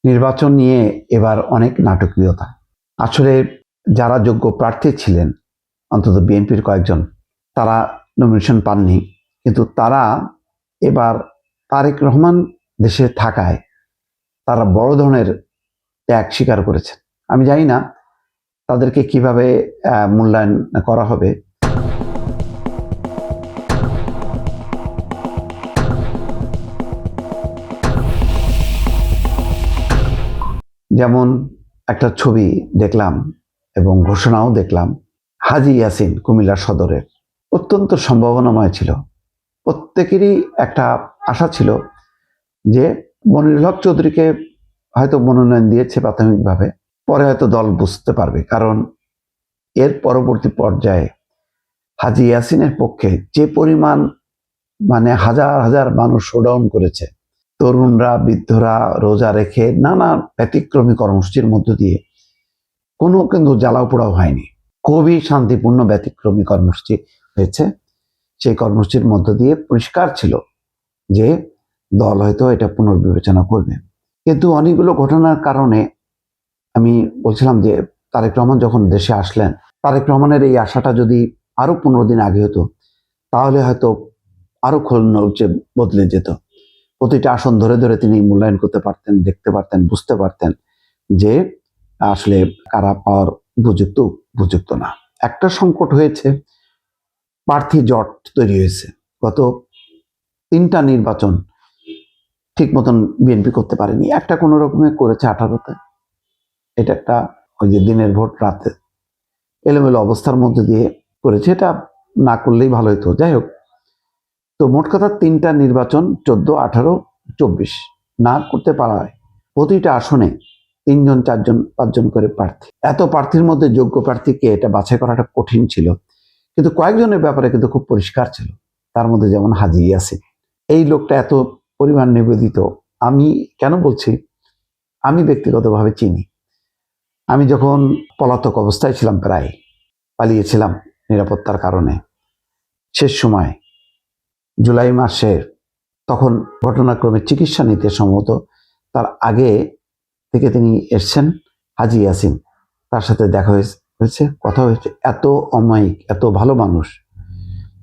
নির্বাচন নিয়ে এবার অনেক নাটকীয়তা। আসলে যারা যোগ্য প্রার্থী ছিলেন, অন্তত বিএনপির কয়েকজন, তারা নমিনেশন পাননি। কিন্তু তারা এবার তারেক রহমান দেশে থাকায় তারা বড় ধরনের ত্যাগ স্বীকার করেছেন। আমি জানি না তাদেরকে কিভাবে মূল্যায়ন করা হবে। যেমন একটা ছবি দেখলাম এবং ঘোষণাও দেখলাম, হাজী ইয়াসিন কুমিল্লা সদরের অত্যন্ত সম্ভাবনাময় ছিল। প্রত্যেকেরই একটা আশা ছিল যে মনিরুল হক চৌধুরীকে হয়তো মনোনয়ন দিয়েছে প্রাথমিকভাবে, পরে হয়তো দল বুঝতে পারবে। কারণ এর পরবর্তী পর্যায়ে হাজী ইয়াসিনের পক্ষে যে পরিমাণ হাজার হাজার মানুষ শোডাউন করেছে, তরুণরা, বৃদ্ধরা রোজা রেখে নানা ব্যতিক্রমী কর্মসূচির মধ্য দিয়ে কোনো কিন্তু জ্বালাও পোড়াও হয়নি, খুবই শান্তিপূর্ণ ব্যতিক্রমী কর্মসূচি হয়েছে। সেই কর্মসূচির মধ্য দিয়ে পরিষ্কার ছিল যে দল হয়তো এটা পুনর্বিবেচনা করবে। কিন্তু অনেকগুলো ঘটনার কারণে আমি বলছিলাম যে তারেক রহমান যখন দেশে আসলেন, তারেক রহমানের এই আশাটা যদি আরো 15 দিন আগে হতো, তাহলে হয়তো আরো খোলনলচে বদলে যেত। প্রতিটা আসন ধরে ধরে তিনি মূল্যায়ন করতে পারতেন, দেখতে পারতেন, বুঝতে পারতেন যে আসলে কারা পাওয়ার উপযুক্ত, উপযুক্ত না। একটা সংকট হয়েছে, প্রার্থী জট তৈরি হয়েছে। গত 3টা নির্বাচন ঠিক মতন বিএনপি করতে পারেনি, একটা কোনো রকমে করেছে 18তে। এটা একটা ওই যে দিনের ভোট রাতে এলোমেলো অবস্থার মধ্যে দিয়ে করেছে, এটা না করলেই ভালো হতো। যাই হোক, তো মোট কথা 3টা নির্বাচন 14, 18, 24 না করতে পারায় প্রতিটা আসনে 3জন, 4জন, 5জন করে প্রার্থী। এত প্রার্থীর মধ্যে যোগ্য প্রার্থীকে এটা বাছাই করাটা কঠিন ছিল। কিন্তু কয়েকজনের ব্যাপারে কিন্তু খুব পরিষ্কার ছিল। তার মধ্যে যেমন হাজী ইয়াসিন, এই লোকটা এত পরিমাণ নিবেদিত। আমি কেন বলছি, আমি ব্যক্তিগতভাবে চিনি। আমি যখন পলাতক অবস্থায় ছিলাম, প্রায় পালিয়েছিলাম নিরাপত্তার কারণে, শেষ সময় জুলাই মাসে, তখন ঘটনাক্রমে চিকিৎসা নিতে সম্ভবত তার আগে থেকে তিনি এসছেন। হাজী ইয়াসিন, তার সাথে দেখা হয়েছে, কথা হয়েছে। এত অমায়িক, এত ভালো মানুষ।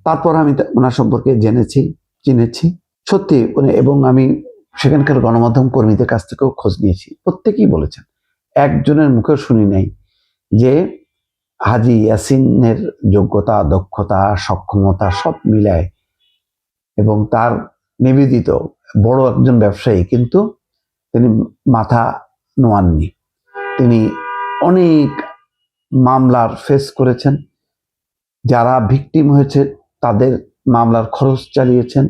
তারপর আমি ওনার সম্পর্কে জেনেছি, চিনেছি সত্যি। এবং আমি সেখানকার গণমাধ্যম কর্মীদের কাছ থেকেও খোঁজ নিয়েছি, প্রত্যেকেই বলেছেন, একজনের মুখেও শুনি নাই যে হাজী ইয়াসিনের যোগ্যতা, দক্ষতা, সক্ষমতা সব মিলায় এবং তার নিবেদিত বড় একজন ব্যবসায়ী, কিন্তু তিনি মাথা নোয়াননি। তিনি অনেক মামলার ফেস করেছেন, যারা ভিকটিম হয়েছে তাদের মামলার খরচ চালিয়েছেন,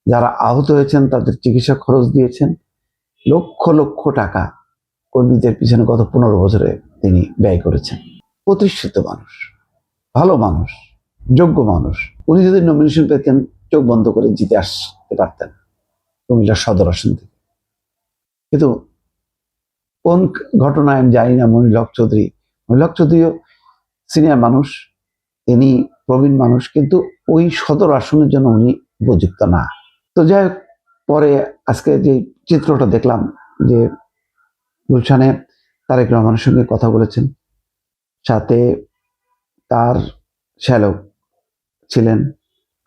যারা আহত হয়েছেন তাদের চিকিৎসা খরচ দিয়েছেন। লক্ষ লক্ষ টাকা কর্মীদের পিছনে গত 15 বছরে তিনি ব্যয় করেছেন। প্রতিষ্ঠিত মানুষ, ভালো মানুষ, যোগ্য মানুষ। উনি যদি নমিনেশন পেতেন, চোখ বন্ধ করে জিতে আসতে পারতেন কুমিল্লা সদর আসন থেকে। কিন্তু কোন ঘটনায় আমি জানি না, মনিরুল হক চৌধুরীও সিনিয়র মানুষ, তিনি প্রবীণ মানুষ, কিন্তু ওই সদর আসনের জন্য উনি উপযুক্ত না। তো যাই হোক, পরে আজকে যে চিত্রটা দেখলাম যে গুলশানে তারেক রহমানের সঙ্গে কথা বলেছেন, সাথে তার শ্যালক ছিলেন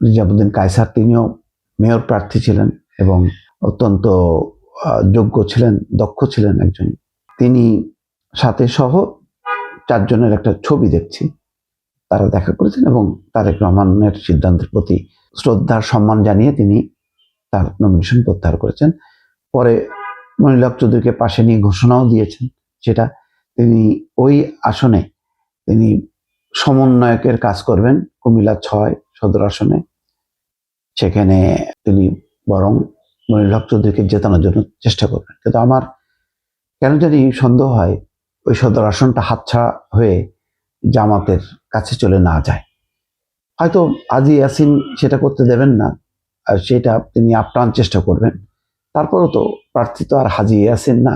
রিজাবুদ্দিন কায়সার, তিনিও মেয়র প্রার্থী ছিলেন এবং অত্যন্ত যোগ্য ছিলেন, দক্ষ ছিলেন একজন। তিনি সাথে সহ 4 জনের একটা ছবি দেখছি, তারা দেখা করেছেন এবং তারেক রহমানের সিদ্ধান্তের প্রতি শ্রদ্ধার সম্মান জানিয়ে তিনি তার নমিনেশন প্রত্যাহার করেছেন। পরে মনিরুল হক চৌধুরীকে পাশে নিয়ে ঘোষণাও দিয়েছেন, সেটা তিনি ওই আসনে তিনি সমন্বয়কের কাজ করবেন কুমিল্লা 6 সদর আসনে। সেখানে তিনি বরং মনিরুল হক চৌধুরীকে জেতানোর জন্য চেষ্টা করবেন। কিন্তু আমার কেন জানি সন্দেহ হয় ওই সদর আসনটা হাতছাড়া হয়ে জামাতের কাছে চলে না যায়। হয়তো হাজী ইয়াসিন সেটা করতে দেবেন না, আর সেটা তিনি আপ্রাণ চেষ্টা করবেন। তারপরও তো প্রার্থী তো আর হাজী ইয়াসিন না,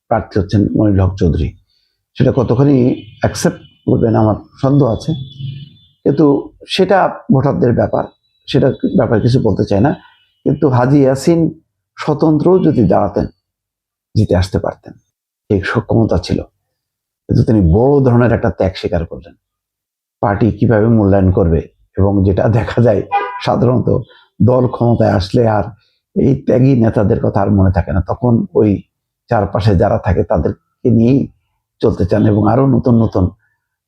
প্রার্থী হচ্ছেন মনিরুল হক চৌধুরী। সেটা কতখানি অ্যাকসেপ্ট করবেন আমার সন্দেহ আছে, কিন্তু সেটা ভোটারদের ব্যাপার, সেটা ব্যাপারে কিছু বলতে চাই না। কিন্তু হাজী ইয়াসিন স্বতন্ত্র যদি দাঁড়াতেন, জিতে আসতে পারতেন, এই সক্ষমতা ছিল। কিন্তু তিনি বড় ধরনের একটা ত্যাগ স্বীকার করলেন। পার্টি কিভাবে মূল্যায়ন করবে, এবং যেটা দেখা যায় সাধারণত দল ক্ষমতায় আসলে আর এই ত্যাগী নেতাদের কথা আর মনে থাকে না, তখন ওই চারপাশে যারা থাকে তাদেরকে নিয়েই চলতে চান, এবং আরো নতুন নতুন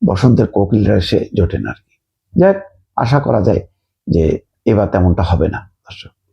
বসন্তের কোকিলরা এসে জোটেন আর কি। যাক, আশা করা যায় যে এবার তেমনটা হবে না। দর্শক।